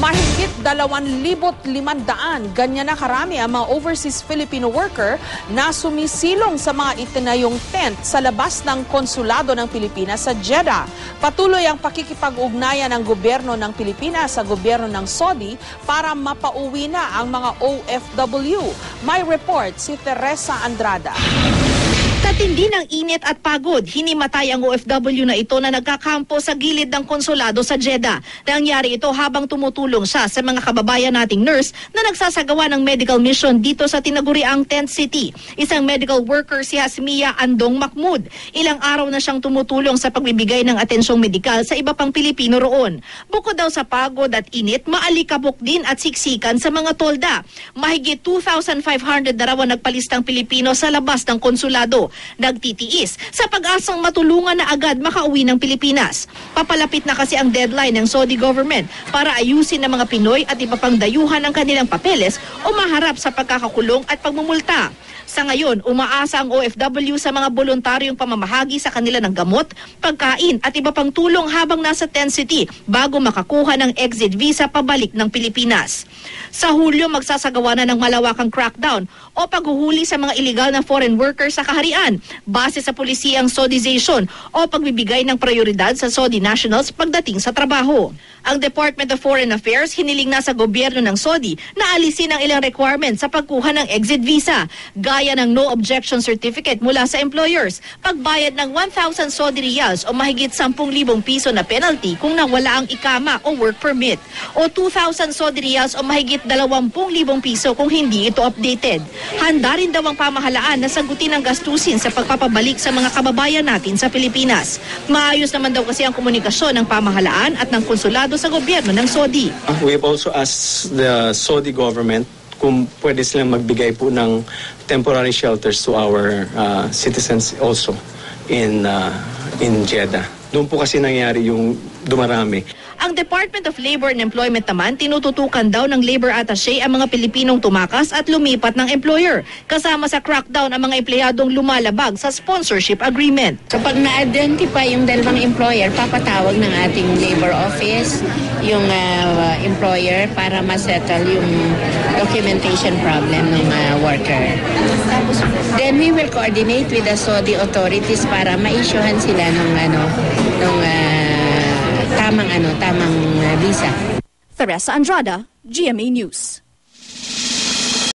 Mahigit 2,500 ganyan na karami ang mga overseas Filipino worker na sumisilong sa mga itinayong tent sa labas ng konsulado ng Pilipinas sa Jeddah. Patuloy ang pakikipag-ugnayan ng gobyerno ng Pilipinas sa gobyerno ng Saudi para mapauwi na ang mga OFW. May report si Teresa Andrada. Katindi ng init at pagod, hinimatay ang OFW na ito na nagkakampo sa gilid ng konsulado sa Jeddah. Nangyari ito habang tumutulong siya sa mga kababayan nating nurse na nagsasagawa ng medical mission dito sa tinaguriang Tent City. Isang medical worker si Hasmia Andong Mahmoud. Ilang araw na siyang tumutulong sa pagbibigay ng atensyong medikal sa iba pang Pilipino roon. Bukod daw sa pagod at init, maalikabok din at siksikan sa mga tolda. Mahigit 2,500 na raw ang nagpalistang Pilipino sa labas ng konsulado. Nagtitiis sa pag-asang matulungan na agad makauwi ng Pilipinas. Papalapit na kasi ang deadline ng Saudi government para ayusin ng mga Pinoy at iba pang dayuhan ang kanilang papeles o maharap sa pagkakakulong at pagmumulta. Sa ngayon, umaasa ang OFW sa mga voluntaryong pamamahagi sa kanila ng gamot, pagkain at iba pang tulong habang nasa Tent City bago makakuha ng exit visa pabalik ng Pilipinas. Sa Hulyo, magsasagawa na ng malawakang crackdown o paghuhuli sa mga illegal na foreign workers sa kaharian base sa pulisiyang Saudization o pagbibigay ng prioridad sa Saudi nationals pagdating sa trabaho. Ang Department of Foreign Affairs hiniling na sa gobyerno ng Saudi na alisin ang ilang requirements sa pagkuha ng exit visa, gaya ng no objection certificate mula sa employers, pagbayad ng 1,000 Saudi riyals o mahigit 10,000 piso na penalty kung nawala ang ikama o work permit, o 2,000 Saudi riyals o mahigit 20,000 piso kung hindi ito updated. Handa rin daw ang pamahalaan na sagutin ang gastusin sa pagpapabalik sa mga kababayan natin sa Pilipinas. Maayos naman daw kasi ang komunikasyon ng pamahalaan at ng konsulado sa gobyerno ng Saudi. We have also asked the Saudi government kung pwede silang magbigay po ng temporary shelters to our citizens also in Jeddah. Doon po kasi nangyari yung dumarami. Ang Department of Labor and Employment naman, tinututukan daw ng labor attaché ang mga Pilipinong tumakas at lumipat ng employer. Kasama sa crackdown ang mga empleyadong lumalabag sa sponsorship agreement. Kapag na-identify yung dalawang employer, papatawag ng ating labor office yung employer para ma-settle yung documentation problem ng worker. Then we will coordinate with the Saudi authorities para ma-issuehan sila ng tamang visa. Teresa Andrada, GMA News.